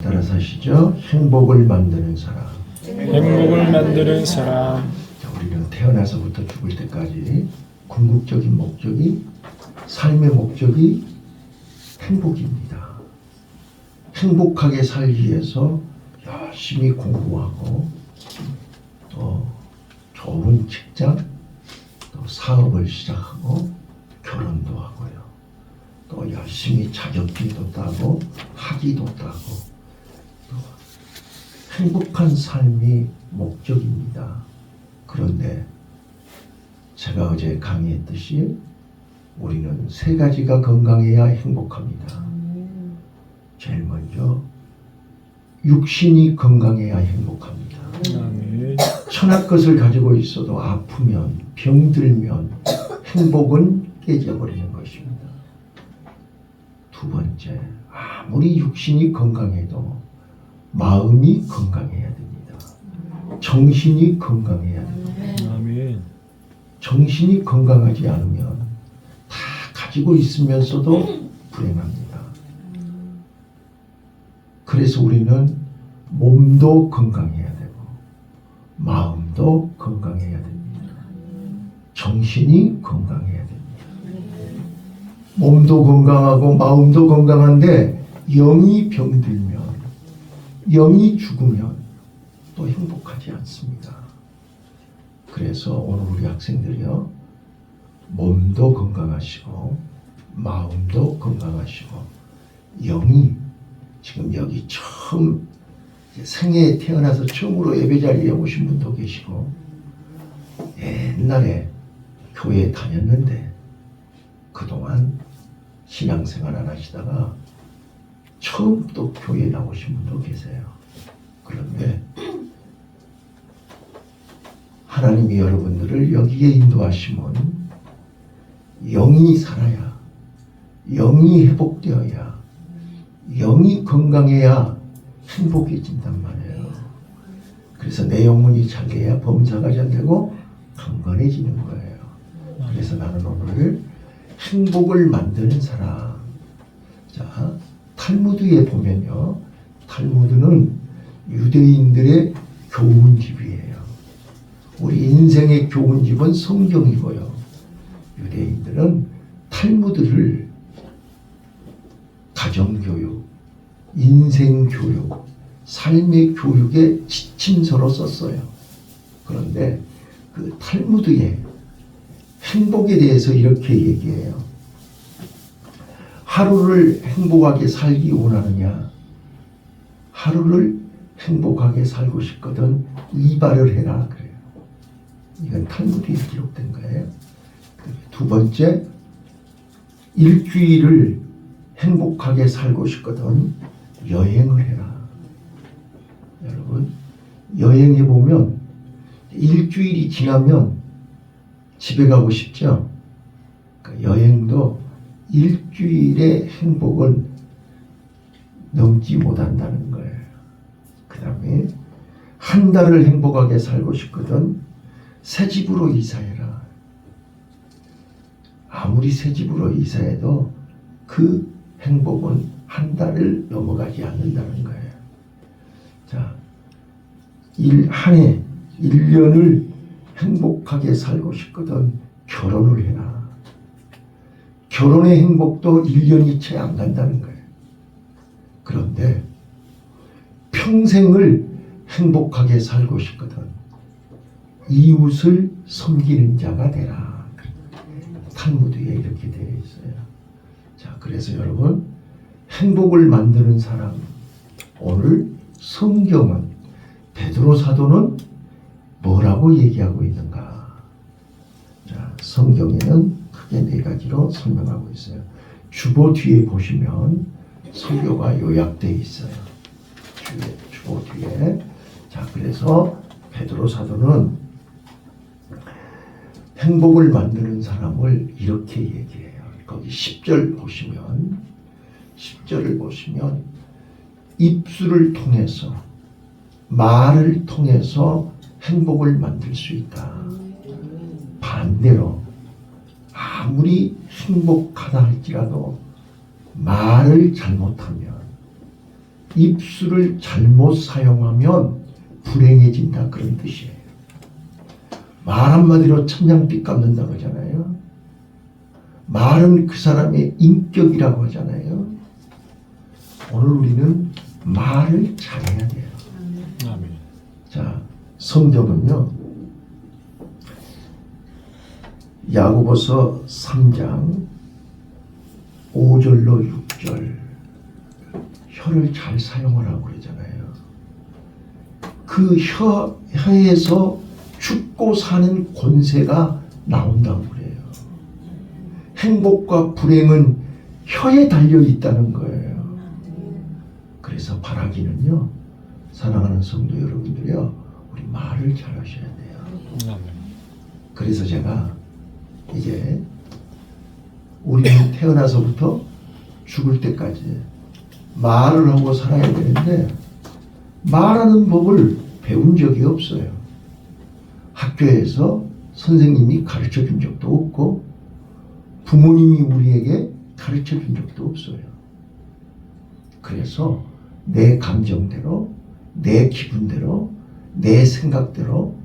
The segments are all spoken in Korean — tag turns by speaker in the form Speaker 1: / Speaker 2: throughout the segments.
Speaker 1: 따라서 하시죠. 행복을 만드는 사람.
Speaker 2: 행복을 만드는 사람.
Speaker 1: 자, 우리는 태어나서부터 죽을 때까지 궁극적인 목적이, 삶의 목적이 행복입니다. 행복하게 살기 위해서 열심히 공부하고 또 좋은 직장, 또 사업을 시작하고 결혼도 하고요. 또 열심히 자격증도 따고 학위도 따고 또 행복한 삶이 목적입니다. 그런데 제가 어제 강의했듯이 우리는 세 가지가 건강해야 행복합니다. 제일 먼저 육신이 건강해야 행복합니다.
Speaker 2: 아멘.
Speaker 1: 천하 것을 가지고 있어도 아프면, 병들면 행복은 깨져버리는 것입니다. 두 번째, 아무리 육신이 건강해도 마음이 건강해야 됩니다. 정신이 건강해야 됩니다.
Speaker 2: 아멘.
Speaker 1: 정신이 건강하지 않으면 다 가지고 있으면서도 불행합니다. 그래서 우리는 몸도 건강해야 되고 마음도 건강해야 됩니다. 정신이 건강해야 됩니다. 몸도 건강하고 마음도 건강한데 영이 병들면, 영이 죽으면 또 행복하지 않습니다. 그래서 오늘 우리 학생들이요, 몸도 건강하시고 마음도 건강하시고 영이, 지금 여기 처음 생애에 태어나서 처음으로 예배 자리에 오신 분도 계시고 옛날에 교회에 다녔는데 그동안 신앙생활 안 하시다가 처음 또 교회에 나오신 분도 계세요. 그런데 하나님이 여러분들을 여기에 인도하시면 영이 살아야, 영이 회복되어야, 영이 건강해야 행복해진단 말이에요. 그래서 내 영혼이 잘 돼야 범사가 잘 되고 강건해지는 거예요. 그래서 나는 오늘 행복을 만드는 사람. 자, 탈무드에 보면요, 탈무드는 유대인들의 교훈집이에요. 우리 인생의 교훈집은 성경이고요. 유대인들은 탈무드를 가정교육, 인생교육, 삶의 교육의 지침서로 썼어요. 그런데 그 탈무드에 행복에 대해서 이렇게 얘기해요. 하루를 행복하게 살기 원하느냐? 하루를 행복하게 살고 싶거든 이발을 해라 그래요. 이건 탈무드에 기록된 거예요. 두 번째, 일주일을 행복하게 살고 싶거든 여행을 해라. 여러분, 여행해 보면 일주일이 지나면 집에 가고 싶죠? 그러니까 여행도 일주일의 행복은 넘지 못한다는 거예요. 그 다음에 한 달을 행복하게 살고 싶거든 새 집으로 이사해라. 아무리 새 집으로 이사해도 그 행복은 한 달을 넘어가지 않는다는 거예요. 자, 한 해, 1년을 행복하게 살고 싶거든 결혼을 해라. 결혼의 행복도 1년이 채 안 간다는 거예요. 그런데 평생을 행복하게 살고 싶거든 이웃을 섬기는 자가 되라. 탈무드에 이렇게 되어 있어요. 자, 그래서 여러분, 행복을 만드는 사람, 오늘 성경은, 베드로 사도는 뭐라고 얘기하고 있는가? 자, 성경에는 크게 네 가지로 설명하고 있어요. 주보 뒤에 보시면 설교가 요약되어 있어요. 주보 뒤에. 자, 그래서 베드로 사도는 행복을 만드는 사람을 이렇게 얘기해요. 거기 10절 보시면, 10절을 보시면 입술을 통해서, 말을 통해서 행복을 만들 수 있다. 반대로 아무리 행복하다 할지라도 말을 잘못하면, 입술을 잘못 사용하면 불행해진다 그런 뜻이에요. 말 한마디로 천냥빚 갚는다 그러잖아요. 말은 그 사람의 인격이라고 하잖아요. 오늘 우리는 말을 잘해야 돼요.
Speaker 2: 아멘.
Speaker 1: 자, 성경은요, 야고보서 3장 5절로 6절, 혀를 잘 사용하라고 그러잖아요. 그 혀에서 죽고 사는 권세가 나온다고 그래요. 행복과 불행은 혀에 달려 있다는 거예요. 그래서 바라기는요, 사랑하는 성도 여러분들이요, 우리 말을 잘 하셔야 돼요.
Speaker 2: 아멘.
Speaker 1: 그래서 제가 이제 우리는 태어나서부터 죽을 때까지 말을 하고 살아야 되는데 말하는 법을 배운 적이 없어요. 학교에서 선생님이 가르쳐 준 적도 없고 부모님이 우리에게 가르쳐 준 적도 없어요. 그래서 내 감정대로, 내 기분대로, 내 생각대로,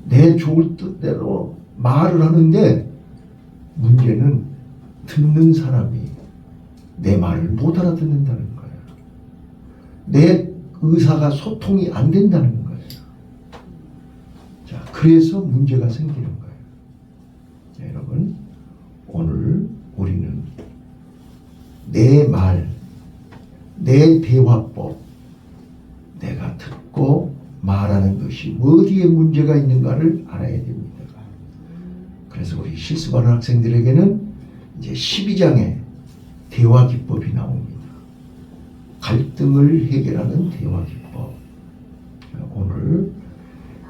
Speaker 1: 내 좋을 뜻대로 말을 하는데 문제는 듣는 사람이 내 말을 못 알아듣는다는 거예요. 내 의사가 소통이 안 된다는 거예요. 자, 그래서 문제가 생기는 거예요. 자, 여러분, 오늘 우리는 내 말, 내 대화법, 내가 듣고 말하는 것이 어디에 문제가 있는가를 알아야 됩니다. 그래서 우리 실습하는 학생들에게는 이제 12장에 대화 기법이 나옵니다. 갈등을 해결하는 대화 기법. 오늘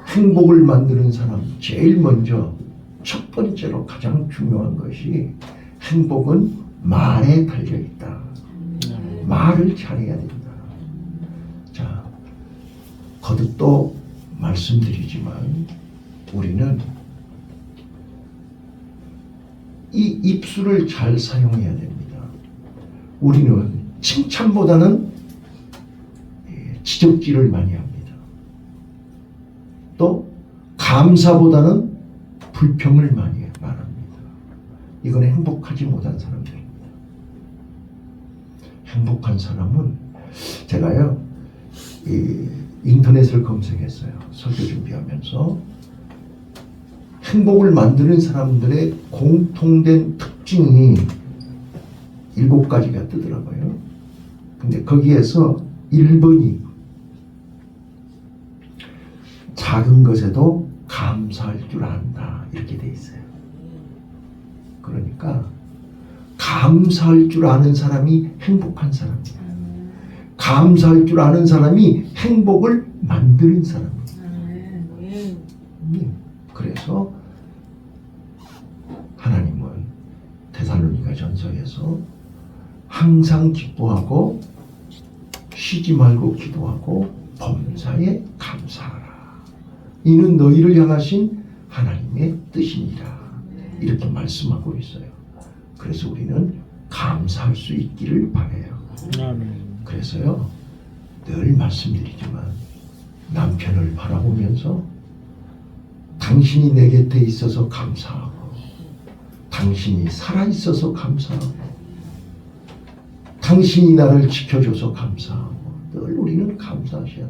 Speaker 1: 행복을 만드는 사람 제일 먼저 첫 번째로 가장 중요한 것이 행복은 말에 달려 있다. 말을 잘해야 된다. 자, 거듭 또 말씀드리지만 우리는 이 입술을 잘 사용해야 됩니다. 우리는 칭찬보다는 지적질을 많이 합니다. 또 감사보다는 불평을 많이 말합니다. 이건 행복하지 못한 사람들입니다. 행복한 사람은 제가요 인터넷을 검색했어요. 설교 준비하면서 행복을 사람들의 공통된 특징이 7가지가 뜨더라고요. 근데 거기에서 1번이 작은 것에도 감사할 줄 안다 이렇게 돼 있어요. 그러니까 감사할 줄 아는 사람이 행복한 사람이에요. 감사할 줄 아는 사람이 행복을 만드는 사람이에요. 그래서 하나님은 데살로니가 전서에서 항상 기뻐하고 쉬지 말고 기도하고 범사에 감사하라. 이는 너희를 향하신 하나님의 뜻이니라. 이렇게 말씀하고 있어요. 그래서 우리는 감사할 수 있기를 바라요. 그래서요 늘 말씀드리지만 남편을 바라보면서 당신이 내 곁에 있어서 감사하고 당신이 살아있어서 감사하고 당신이 나를 지켜줘서 감사하고 늘 우리는 감사하셔야 돼요.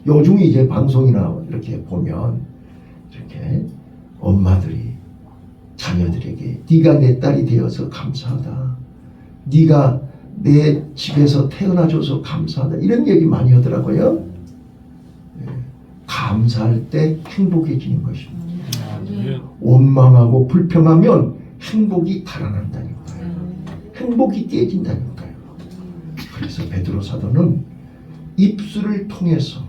Speaker 1: 요즘 이제 방송이나 이렇게 보면 이렇게 엄마들이 자녀들에게 네가 내 딸이 되어서 감사하다. 네가 내 집에서 태어나줘서 감사하다. 이런 얘기 많이 하더라고요. 감사할 때 행복해지는 것입니다. 원망하고 불평하면 행복이 달아난다니까요. 행복이 깨진다니까요. 그래서 베드로 사도는 입술을 통해서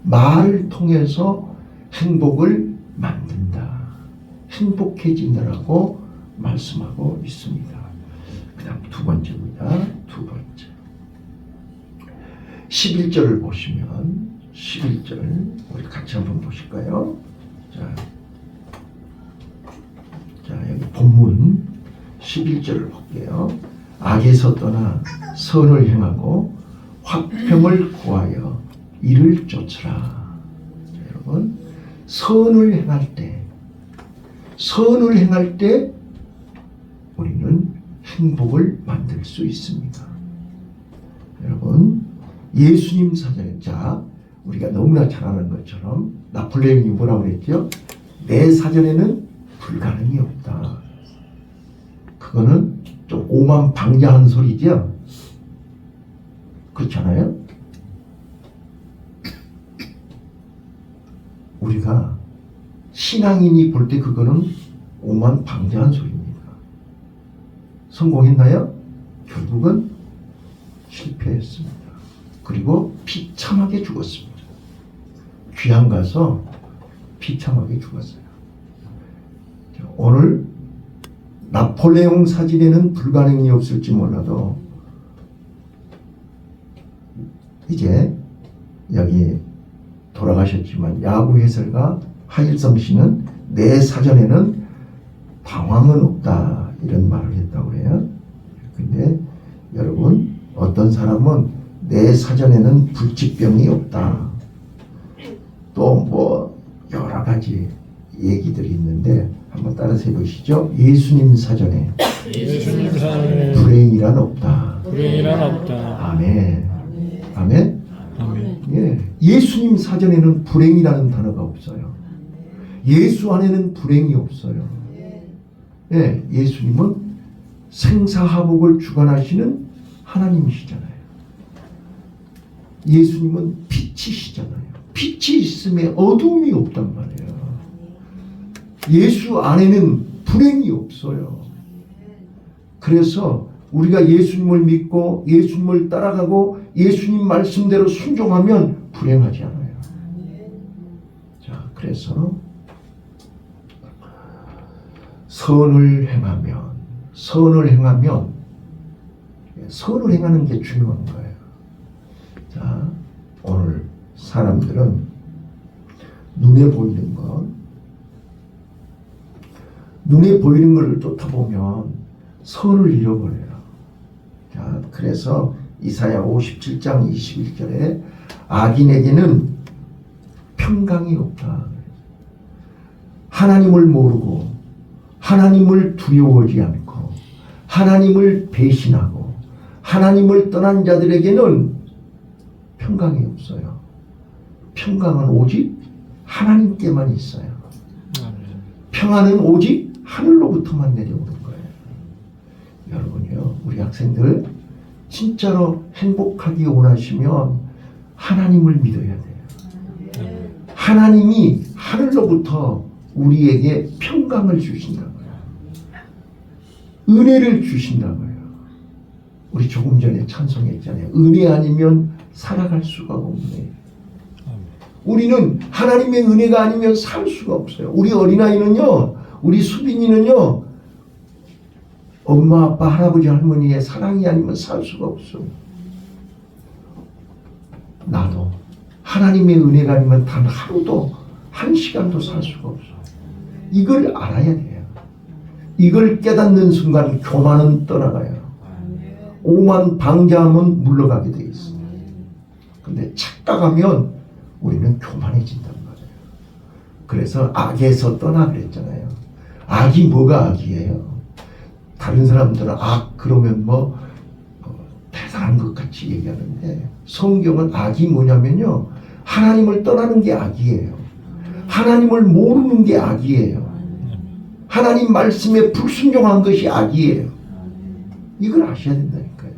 Speaker 1: 말을 통해서 행복을 만든다. 행복해진다라고 말씀하고 있습니다. 그 다음 두 번째입니다. 두 번째 11절을 보시면 11절 우리 같이 한번 보실까요? 자 여기 본문 11절을 볼게요. 악에서 떠나 선을 행하고 화평을 구하여 이를 쫓으라. 자, 여러분, 선을 행할 때 우리는 행복을 만들 수 있습니다. 여러분, 예수님 사전에, 자, 우리가 너무나 잘 아는 것처럼 나폴레옹이 뭐라고 그랬죠? 내 사전에는 불가능이 없다. 그거는 좀 오만방자한 소리죠? 그렇잖아요? 우리가 신앙인이 볼 때 그거는 오만방자한 소리입니다. 성공했나요? 결국은 실패했습니다. 그리고 비참하게 죽었습니다. 귀양 가서 비참하게 죽었어요. 오늘 나폴레옹 사진에는 불가능이 없을지 몰라도 이제 여기 돌아가셨지만 야구 해설가 하일성 씨는 내 사전에는 방황은 없다 이런 말을 했다고 해요. 근데 여러분, 어떤 사람은 내 사전에는 불치병이 없다. 또 뭐 여러 가지 얘기들이 있는데 한번 따라서 해보시죠. 예수님 사전에 불행이란 없다.
Speaker 2: 불행이란 없다.
Speaker 1: 아멘. 아멘.
Speaker 2: 아멘.
Speaker 1: 예, 예수님 사전에는 불행이라는 단어가 없어요. 예수 안에는 불행이 없어요. 예, 예수님은 생사화복을 주관하시는 하나님이시잖아요. 예수님은 빛이시잖아요. 빛이 있음에 어둠이 없단 말이에요. 예수 안에는 불행이 없어요. 그래서 우리가 예수님을 믿고 예수님을 따라가고 예수님 말씀대로 순종하면 불행하지 않아요. 자, 그래서 선을 행하는 게 중요한 거예요. 자, 오늘 사람들은 눈에 보이는 것을 쫓다 보면 선을 잃어버려요. 자, 그래서 이사야 57장 21절에 악인에게는 평강이 없다. 하나님을 모르고 하나님을 두려워하지 않고 하나님을 배신하고 하나님을 떠난 자들에게는 평강이 없어요. 평강은 오직 하나님께만 있어요. 평안은 오직 하늘로부터만 내려오는 거예요. 여러분요, 우리 학생들 진짜로 행복하기 원하시면 하나님을 믿어야 돼요. 하나님이 하늘로부터 우리에게 평강을 주신다고요. 은혜를 주신다고요. 우리 조금 전에 찬송했잖아요. 은혜 아니면 살아갈 수가 없네. 우리는 하나님의 은혜가 아니면 살 수가 없어요. 우리 어린아이는요, 우리 수빈이는요, 엄마, 아빠, 할아버지, 할머니의 사랑이 아니면 살 수가 없어요. 나도 하나님의 은혜가 아니면 단 하루도, 한 시간도 살 수가 없어요. 이걸 알아야 돼요. 이걸 깨닫는 순간 교만은 떠나가요. 오만 방자함은 물러가게 돼 있어요. 근데 착각하면 우리는 교만해진단 말이에요. 그래서 악에서 떠나 그랬잖아요. 악이 뭐가 악이에요? 다른 사람들은 악 그러면 뭐 대단한 것 같이 얘기하는데 성경은 악이 뭐냐면요, 하나님을 떠나는 게 악이에요. 하나님을 모르는 게 악이에요. 하나님 말씀에 불순종한 것이 악이에요. 이걸 아셔야 된다니까요.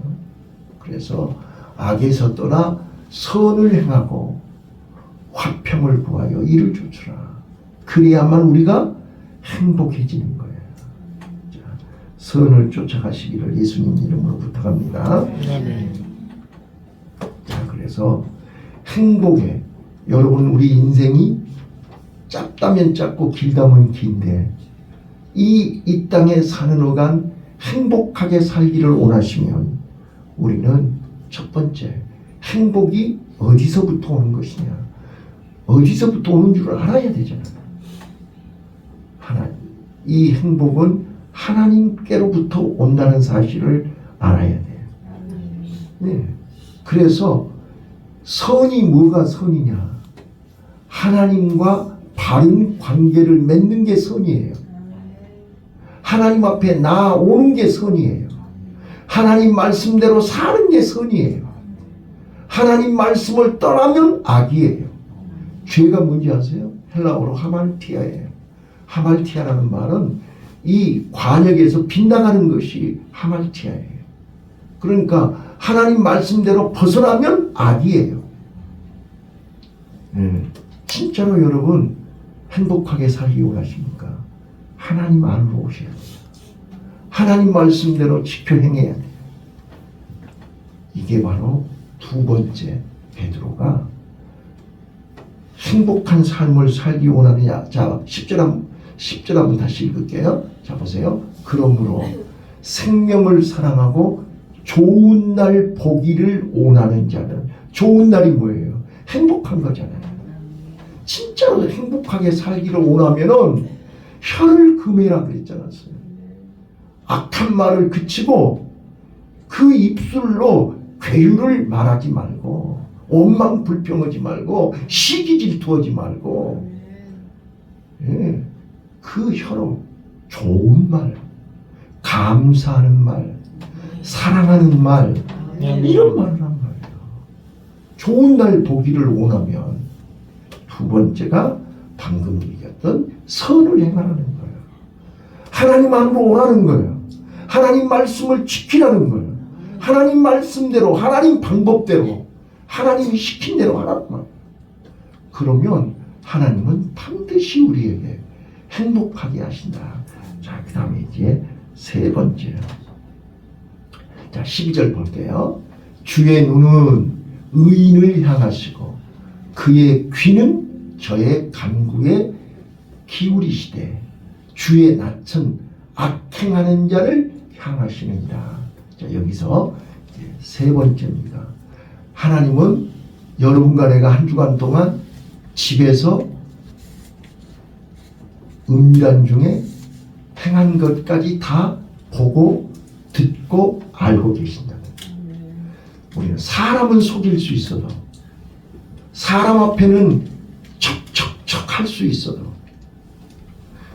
Speaker 1: 그래서 악에서 떠나 선을 행하고 화평을 구하여 이를 쫓으라. 그래야만 우리가 행복해지는 거예요. 자, 선을 쫓아가시기를 예수님 이름으로 부탁합니다.
Speaker 2: 아멘.
Speaker 1: 자, 그래서 행복에, 여러분 우리 인생이 짧다면 짧고 길다면 긴데 이 땅에 사는 어간 행복하게 살기를 원하시면 우리는 첫 번째, 행복이 어디서부터 오는 것이냐, 어디서부터 오는 줄 알아야 되잖아요. 이 행복은 하나님께로부터 온다는 사실을 알아야 돼요. 네. 그래서 선이 뭐가 선이냐? 하나님과 바른 관계를 맺는 게 선이에요. 하나님 앞에 나오는 게 선이에요. 하나님 말씀대로 사는 게 선이에요. 하나님 말씀을 떠나면 악이에요. 죄가 뭔지 아세요? 헬라어로 하말티아예요. 하말티아라는 말은 이 관역에서 빗나가는 것이 하말티아예요. 그러니까 하나님 말씀대로 벗어나면 악이에요. 진짜로 여러분 행복하게 살기 원하십니까? 하나님 안으로 오셔야 돼요. 하나님 말씀대로 지켜 행해야 돼요. 이게 바로 두 번째 베드로가 행복한 삶을 살기 원하느냐. 자, 10절 한번 다시 읽을게요. 자, 보세요. 그러므로 생명을 사랑하고 좋은 날 보기를 원하는 자는, 좋은 날이 뭐예요? 행복한 거잖아요. 진짜로 행복하게 살기를 원하면은 혀를 금해라 그랬잖아요. 악한 말을 그치고 그 입술로 괴유를 말하지 말고, 원망 불평하지 말고, 시기 질투하지 말고, 그 혀로 좋은 말, 감사하는 말, 사랑하는 말, 이런 말을 한 거예요. 좋은 날 보기를 원하면 두 번째가 방금 얘기했던 선을 행하라는 거예요. 하나님 안으로 오라는 거예요. 하나님 말씀을 지키라는 거예요. 하나님 말씀대로, 하나님 방법대로, 하나님이 시킨 대로 하라는 거예요. 그러면 하나님은 반드시 우리에게 행복하게 하신다. 자, 그 다음에 이제 세 번째. 자, 12절 볼게요. 주의 눈은 의인을 향하시고 그의 귀는 저의 간구에 기울이시되 주의 낯은 악행하는 자를 향하시느니라. 자, 여기서 세 번째입니다. 하나님은 여러분과 내가 한 주간 동안 집에서 은밀한 중에 행한 것까지 다 보고 듣고 알고 계신다. 우리는 사람은 속일 수 있어도, 사람 앞에는 척척척 할 수 있어도,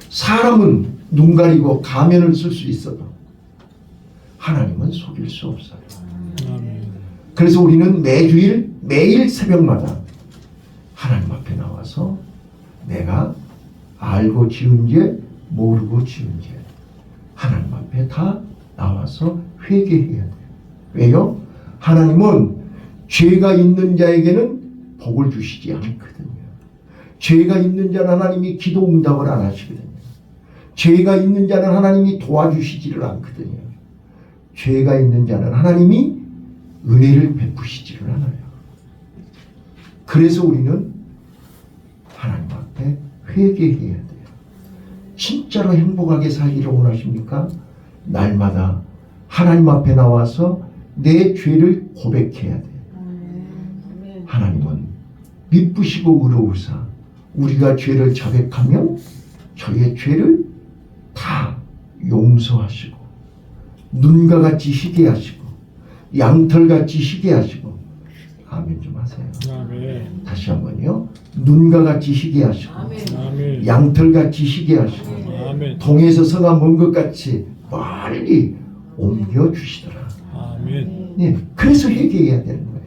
Speaker 1: 사람은 눈 가리고 가면을 쓸 수 있어도 하나님은 속일 수 없어요. 그래서 우리는 매일 새벽마다 하나님 앞에 나와서 내가 알고 지은 죄, 모르고 지은 죄, 하나님 앞에 다 나와서 회개해야 돼요. 왜요? 하나님은 죄가 있는 자에게는 복을 주시지 않거든요. 죄가 있는 자는 하나님이 기도 응답을 안 하시거든요. 죄가 있는 자는 하나님이 도와주시지를 않거든요. 죄가 있는 자는 하나님이 은혜를 베푸시지를 않아요. 그래서 우리는 하나님 앞에 회개해야 돼요. 진짜로 행복하게 살기를 원하십니까? 날마다 하나님 앞에 나와서 내 죄를 고백해야 돼요. 하나님은 미쁘시고 의로우사 우리가 죄를 자백하면 저의 죄를 다 용서하시고 눈과 같이 희게 하시고 양털같이 희게 하시고, 아멘 좀 하세요.
Speaker 2: 아멘.
Speaker 1: 다시 한번요. 눈과 같이 희게 하시고
Speaker 2: 아멘.
Speaker 1: 양털같이 희게 하시고
Speaker 2: 아멘.
Speaker 1: 동에서 서가 먼 것 같이 빨리 옮겨주시더라.
Speaker 2: 아멘.
Speaker 1: 네, 그래서 회개해야 되는 거예요.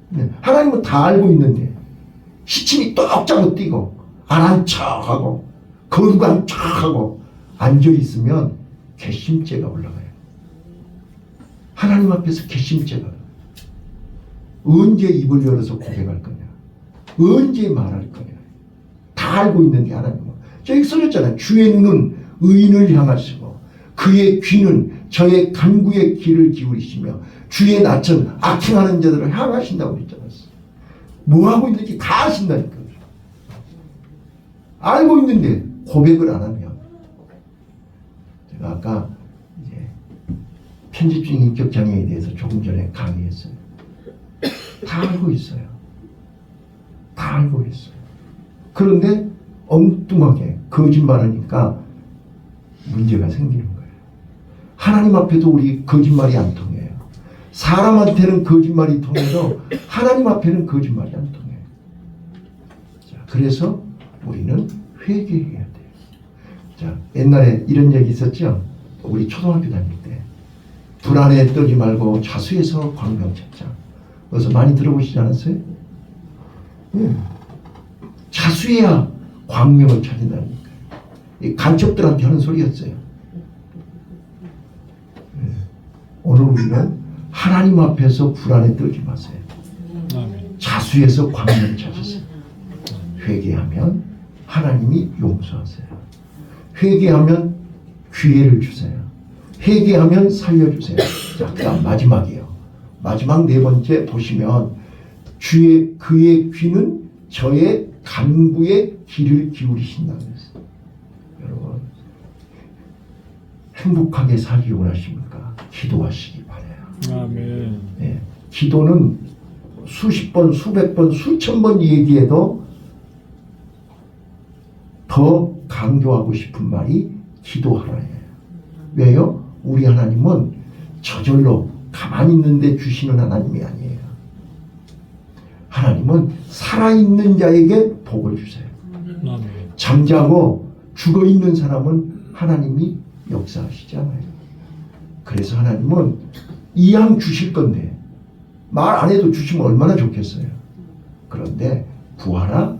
Speaker 1: 네, 하나님은 다 알고 있는데 시침이 똑 잡고 뛰고 안 한 척하고 거룩한 척하고 앉아있으면 괘씸죄가 올라가요. 하나님 앞에서 괘씸죄가 언제 입을 열어서 고백할 거냐, 언제 말할 거냐, 다 알고 있는데 하나님은 저기 써졌잖아요. 주의 눈은 의인을 향하시고 그의 귀는 저의 간구의 귀를 기울이시며 주의 낯은 악행하는 자들을 향하신다고 그랬잖아요. 뭐하고 있는지 다 아신다니까요. 알고 있는데 고백을 안 하면, 제가 아까 이제 편집증 인격장애에 대해서 조금 전에 강의했어요. 다 알고 있어요. 다 알고 있어요. 그런데 엉뚱하게 거짓말하니까 문제가 생기는 거예요. 하나님 앞에도 우리 거짓말이 안 통해요. 사람한테는 거짓말이 통해도 하나님 앞에는 거짓말이 안 통해요. 자, 그래서 우리는 회개해야 돼요. 자, 옛날에 이런 얘기 있었죠? 우리 초등학교 다닐 때 불안에 떨지 말고 자수해서 광명 찾자. 그래서 많이 들어보시지 않았어요? 자수해야 광명을 찾는다니까. 이 간첩들한테 하는 소리였어요. 오늘 우리는 하나님 앞에서 불안에 떨지 마세요.
Speaker 2: 아멘.
Speaker 1: 자수해서 광명을 찾으세요. 회개하면 하나님이 용서하세요. 회개하면 기회를 주세요. 회개하면 살려주세요. 자, 그다음 마지막이에요. 마지막 네 번째 보시면 그의 귀는 저의 간구에 귀를 기울이신다고 했어요. 여러분, 행복하게 살기 원하십니까? 기도하시기 바라요.
Speaker 2: 아멘.
Speaker 1: 네, 기도는 수십 번, 수백 번, 수천 번 얘기해도 더 강조하고 싶은 말이 기도하라예요. 왜요? 우리 하나님은 저절로 가만히 있는데 주시는 하나님이 아니에요. 하나님은 살아있는 자에게 복을 주세요.
Speaker 2: 아멘.
Speaker 1: 잠자고 죽어있는 사람은 하나님이 역사하시잖아요. 그래서 하나님은 이왕 주실 건데 말 안 해도 주시면 얼마나 좋겠어요. 그런데 구하라,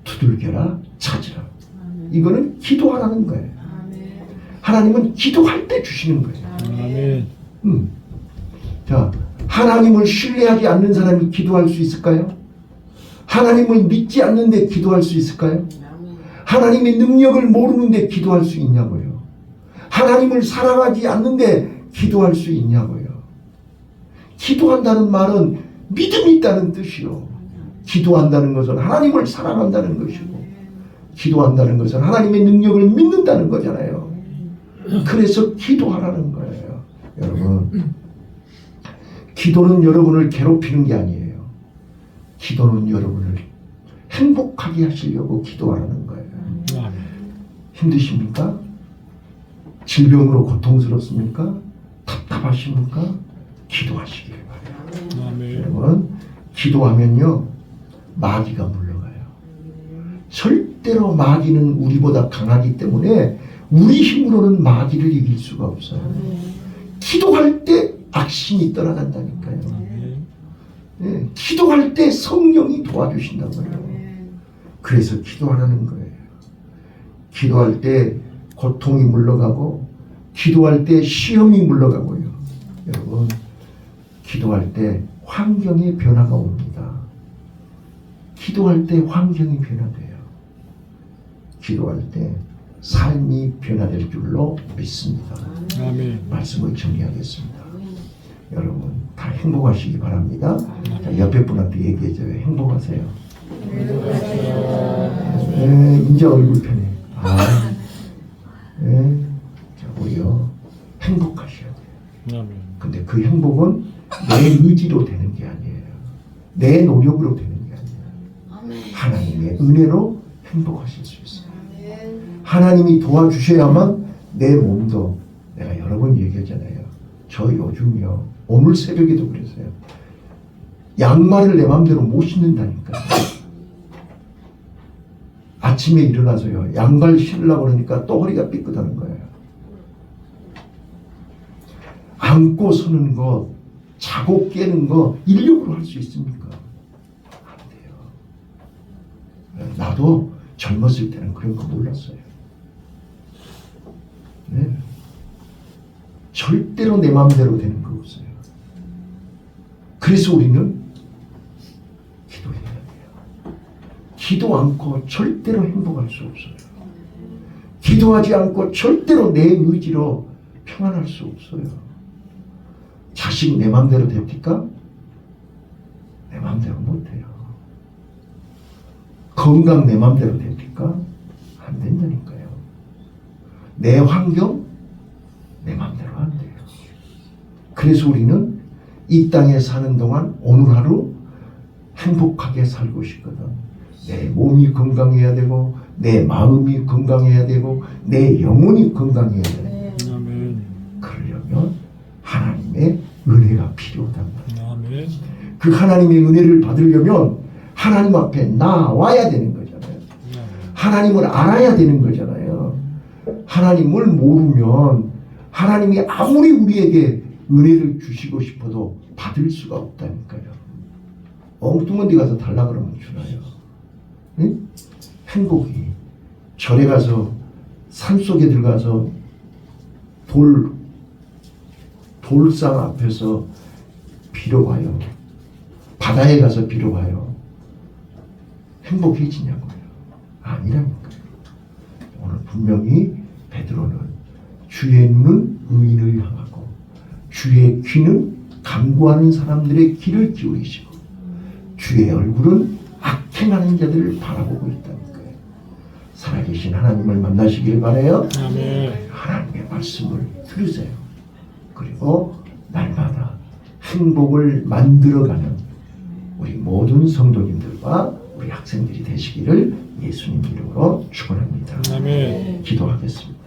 Speaker 1: 두들겨라, 찾으라. 이거는 기도하라는 거예요. 하나님은 기도할 때 주시는 거예요.
Speaker 2: 아멘.
Speaker 1: 자, 하나님을 신뢰하지 않는 사람이 기도할 수 있을까요? 하나님을 믿지 않는데 기도할 수 있을까요? 하나님의 능력을 모르는데 기도할 수 있냐고요? 하나님을 사랑하지 않는데 기도할 수 있냐고요? 기도한다는 말은 믿음이 있다는 뜻이요. 기도한다는 것은 하나님을 사랑한다는 것이고, 기도한다는 것은 하나님의 능력을 믿는다는 거잖아요. 그래서 기도하라는 거예요. 여러분, 기도는 여러분을 괴롭히는 게 아니에요. 기도는 여러분을 행복하게 하시려고 기도하라는 거예요.
Speaker 2: 아멘.
Speaker 1: 힘드십니까? 질병으로 고통스럽습니까? 답답하십니까? 기도하시길 바라요.
Speaker 2: 아멘.
Speaker 1: 여러분, 기도하면요 마귀가 물러가요. 절대로 마귀는 우리보다 강하기 때문에 우리 힘으로는 마귀를 이길 수가 없어요. 기도할 때 악신이 떠나간다니까요. 네, 기도할 때 성령이 도와주신다고요. 그래서 기도하라는 거예요. 기도할 때 고통이 물러가고, 기도할 때 시험이 물러가고요. 여러분, 기도할 때 환경의 변화가 옵니다. 기도할 때 환경이 변화돼요. 기도할 때 삶이 변화될 줄로 믿습니다.
Speaker 2: 아멘.
Speaker 1: 말씀을 정리하겠습니다. 여러분 다 행복하시기 바랍니다. 자, 옆에 분한테 얘기해줘요. 행복하세요. 네, 이제 얼굴 편해. 네. 자, 우리요 행복하셔야 돼요.
Speaker 2: 아멘.
Speaker 1: 근데 그 행복은 내 의지로 되는 게 아니에요. 내 노력으로 되는 게 아니에요. 하나님의 은혜로 행복하실 수 있어요. 하나님이 도와주셔야만 내 몸도, 내가 여러 번 얘기하잖아요. 저 요즘요, 오늘 새벽에도 그랬어요. 양말을 내 맘대로 못 신는다니까. 아침에 일어나서요, 양말 신으려고 그러니까 또 허리가 삐끗하는 거예요. 앉고 서는 거, 자고 깨는 거 인력으로 할 수 있습니까? 안 돼요. 나도 젊었을 때는 그런 거 몰랐어요. 네. 절대로 내 마음대로 되는 거 없어요. 그래서 우리는 기도해야 돼요. 기도 않고 절대로 행복할 수 없어요. 기도하지 않고 절대로 내 의지로 평안할 수 없어요. 자식 내 마음대로 됩니까? 내 마음대로 못해요. 건강 내 마음대로 됩니까? 안 된다니까요. 내 환경 내 마음대로 안 돼요. 그래서 우리는 이 땅에 사는 동안 오늘 하루 행복하게 살고 싶거든. 내 몸이 건강해야 되고, 내 마음이 건강해야 되고, 내 영혼이 건강해야 돼요.
Speaker 2: 아멘.
Speaker 1: 그러려면 하나님의 은혜가 필요해요. 필요하단 말이에요.
Speaker 2: 아멘.
Speaker 1: 그 하나님의 은혜를 받으려면 하나님 앞에 나와야 되는 거잖아요. 하나님을 알아야 되는 거잖아요. 하나님을 모르면 하나님이 아무리 우리에게 은혜를 주시고 싶어도 받을 수가 없다니까요. 엉뚱한 데 가서 달라 그러면 주나요? 응? 행복이 절에 가서 산속에 들어가서 돌상 앞에서 빌어봐요. 바다에 가서 빌어봐요. 행복해지냐고요. 아니라니까요. 오늘 분명히 베드로는 주의 눈은 의인을 향하고 주의 귀는 간구하는 사람들의 귀를 기울이시고 주의 얼굴은 악행하는 자들을 바라보고 있다니까요. 살아계신 하나님을 만나시길 바라요.
Speaker 2: 아멘.
Speaker 1: 하나님의 말씀을 들으세요. 그리고 날마다 행복을 만들어가는 우리 모든 성도님들과 우리 학생들이 되시기를 예수님 이름으로 축원합니다.
Speaker 2: 아멘.
Speaker 1: 기도하겠습니다.